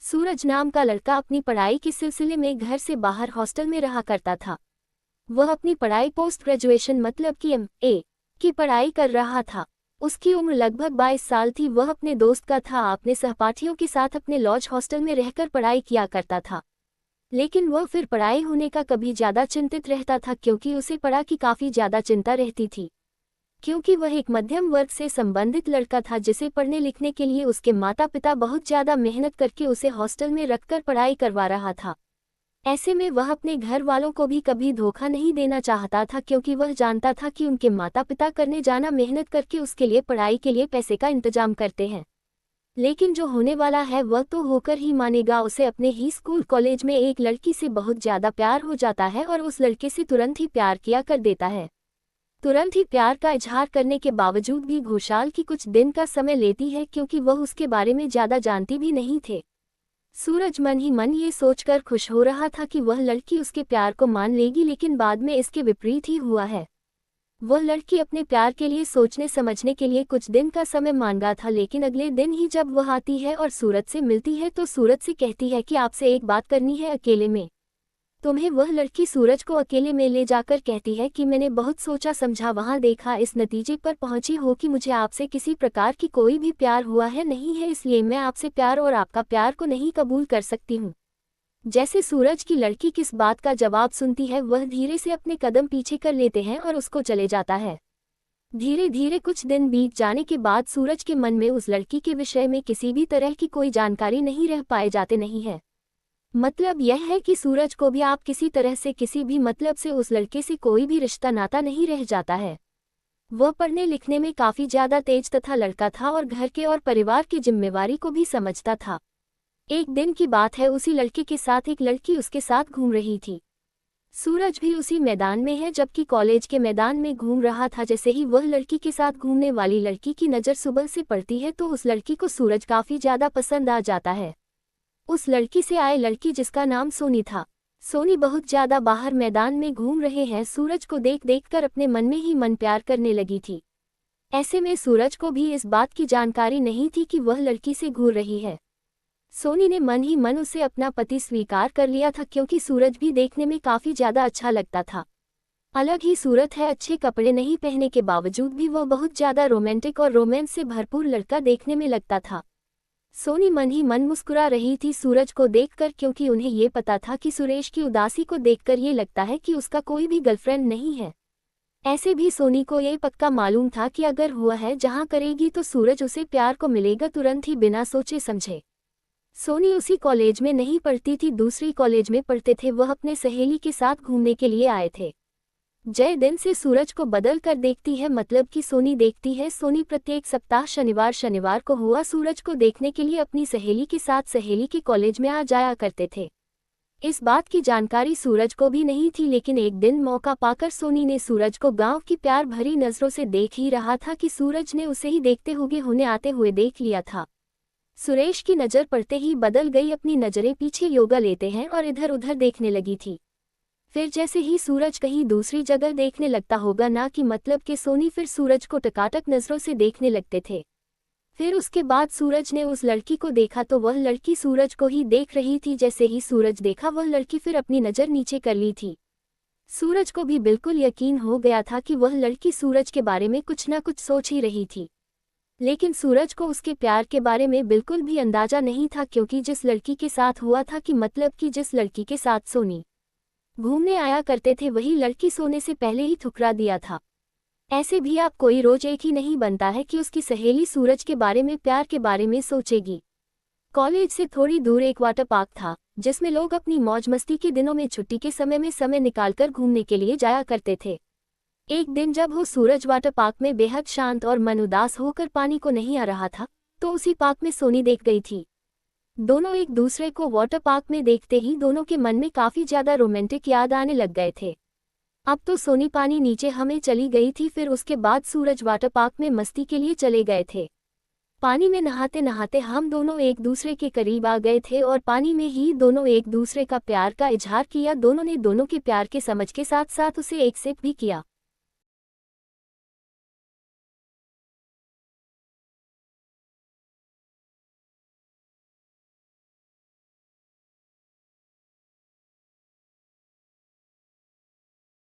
सूरज नाम का लड़का अपनी पढ़ाई के सिलसिले में घर से बाहर हॉस्टल में रहा करता था। वह अपनी पढ़ाई पोस्ट ग्रेजुएशन मतलब कि MA की पढ़ाई कर रहा था। उसकी उम्र लगभग 22 साल थी। वह अपने दोस्त का था, अपने सहपाठियों के साथ अपने लॉज हॉस्टल में रहकर पढ़ाई किया करता था। लेकिन वह फिर पढ़ाई होने का कभी ज़्यादा चिंतित रहता था क्योंकि उसे पढ़ा की काफ़ी ज़्यादा चिंता रहती थी। क्योंकि वह एक मध्यम वर्ग से संबंधित लड़का था जिसे पढ़ने लिखने के लिए उसके माता पिता बहुत ज़्यादा मेहनत करके उसे हॉस्टल में रखकर पढ़ाई करवा रहा था। ऐसे में वह अपने घर वालों को भी कभी धोखा नहीं देना चाहता था क्योंकि वह जानता था कि उनके माता पिता करने जाना मेहनत करके उसके लिए पढ़ाई के लिए पैसे का इंतजाम करते हैं। लेकिन जो होने वाला है वह तो होकर ही मानेगा। उसे अपने ही स्कूल कॉलेज में एक लड़की से बहुत ज़्यादा प्यार हो जाता है और उस लड़के से तुरंत ही प्यार किया कर देता है। तुरंत ही प्यार का इजहार करने के बावजूद भी घोषाल की कुछ दिन का समय लेती है क्योंकि वह उसके बारे में ज़्यादा जानती भी नहीं थे। सूरज मन ही मन ये सोचकर खुश हो रहा था कि वह लड़की उसके प्यार को मान लेगी, लेकिन बाद में इसके विपरीत ही हुआ है। वह लड़की अपने प्यार के लिए सोचने समझने के लिए कुछ दिन का समय मांगा था, लेकिन अगले दिन ही जब वह आती है और सूरज से मिलती है तो सूरज से कहती है कि आपसे एक बात करनी है अकेले में। तुम्हें वह लड़की सूरज को अकेले में ले जाकर कहती है कि मैंने बहुत सोचा समझा, वहाँ देखा, इस नतीजे पर पहुंची हो कि मुझे आपसे किसी प्रकार की कोई भी प्यार हुआ है नहीं है, इसलिए मैं आपसे प्यार और आपका प्यार को नहीं कबूल कर सकती हूँ। जैसे सूरज की लड़की किस बात का जवाब सुनती है, वह धीरे से अपने कदम पीछे कर लेते हैं और उसको चले जाता है। धीरे धीरे कुछ दिन बीत जाने के बाद सूरज के मन में उस लड़की के विषय में किसी भी तरह की कोई जानकारी नहीं रह पाए जाते नहीं है। मतलब यह है कि सूरज को भी आप किसी तरह से किसी भी मतलब से उस लड़के से कोई भी रिश्ता नाता नहीं रह जाता है। वह पढ़ने लिखने में काफ़ी ज़्यादा तेज तथा लड़का था और घर के और परिवार की जिम्मेवारी को भी समझता था। एक दिन की बात है, उसी लड़के के साथ एक लड़की उसके साथ घूम रही थी। सूरज भी उसी मैदान में है जबकि कॉलेज के मैदान में घूम रहा था। जैसे ही वह लड़की के साथ घूमने वाली लड़की की नज़र सुबह से पड़ती है तो उस लड़की को सूरज काफ़ी ज़्यादा पसंद आ जाता है। उस लड़की से आए लड़की जिसका नाम सोनी था। सोनी बहुत ज़्यादा बाहर मैदान में घूम रहे हैं, सूरज को देख देख कर अपने मन में ही मन प्यार करने लगी थी। ऐसे में सूरज को भी इस बात की जानकारी नहीं थी कि वह लड़की से घूर रही है। सोनी ने मन ही मन उसे अपना पति स्वीकार कर लिया था क्योंकि सूरज भी देखने में काफ़ी ज़्यादा अच्छा लगता था। अलग ही सूरत है, अच्छे कपड़े नहीं पहने के बावजूद भी वह बहुत ज़्यादा रोमांटिक और रोमांस से भरपूर लड़का देखने में लगता था। सोनी मन ही मन मुस्कुरा रही थी सूरज को देखकर क्योंकि उन्हें ये पता था कि सुरेश की उदासी को देखकर ये लगता है कि उसका कोई भी गर्लफ्रेंड नहीं है। ऐसे भी सोनी को ये पक्का मालूम था कि अगर हुआ है जहाँ करेगी तो सूरज उसे प्यार को मिलेगा तुरंत ही बिना सोचे समझे। सोनी उसी कॉलेज में नहीं पढ़ती थी, दूसरी कॉलेज में पढ़ते थे। वह अपने सहेली के साथ घूमने के लिए आए थे। जय दिन से सूरज को बदल कर देखती है, मतलब कि सोनी देखती है। सोनी प्रत्येक सप्ताह शनिवार को हुआ सूरज को देखने के लिए अपनी सहेली के साथ सहेली के कॉलेज में आ जाया करते थे। इस बात की जानकारी सूरज को भी नहीं थी, लेकिन एक दिन मौका पाकर सोनी ने सूरज को गांव की प्यार भरी नज़रों से देख ही रहा था कि सूरज ने उसे ही देखते हुए आते हुए देख लिया था। सुरेश की नज़र पड़ते ही बदल गई, अपनी नज़रें पीछे योगा लेते हैं और इधर उधर देखने लगी थी। फिर जैसे ही सूरज कहीं दूसरी जगह देखने लगता होगा ना कि मतलब कि सोनी फिर सूरज को टकाटक नज़रों से देखने लगते थे। फिर उसके बाद सूरज ने उस लड़की को देखा तो वह लड़की सूरज को ही देख रही थी। जैसे ही सूरज देखा वह लड़की फिर अपनी नज़र नीचे कर ली थी। सूरज को भी बिल्कुल यकीन हो गया था कि वह लड़की सूरज के बारे में कुछ ना कुछ सोच ही रही थी, लेकिन सूरज को उसके प्यार के बारे में बिल्कुल भी अंदाजा नहीं था क्योंकि जिस लड़की के साथ हुआ था कि मतलब कि जिस लड़की के साथ सोनी घूमने आया करते थे वही लड़की सोने से पहले ही ठुकरा दिया था। ऐसे भी आप कोई रोज एक ही नहीं बनता है कि उसकी सहेली सूरज के बारे में प्यार के बारे में सोचेगी। कॉलेज से थोड़ी दूर एक वाटर पार्क था जिसमें लोग अपनी मौज मस्ती के दिनों में छुट्टी के समय में समय निकालकर घूमने के लिए जाया करते थे। एक दिन जब वो सूरज वाटर पार्क में बेहद शांत और मन उदास होकर पानी को नहीं आ रहा था तो उसी पार्क में सोनी देख गई थी। दोनों एक दूसरे को वाटर पार्क में देखते ही दोनों के मन में काफ़ी ज़्यादा रोमांटिक याद आने लग गए थे। अब तो सोनी पानी नीचे हमें चली गई थी, फिर उसके बाद सूरज वाटर पार्क में मस्ती के लिए चले गए थे। पानी में नहाते नहाते हम दोनों एक दूसरे के करीब आ गए थे और पानी में ही दोनों एक दूसरे का प्यार का इजहार किया। दोनों ने दोनों के प्यार के समझ के साथ साथ उसे एक्सेप्ट भी किया।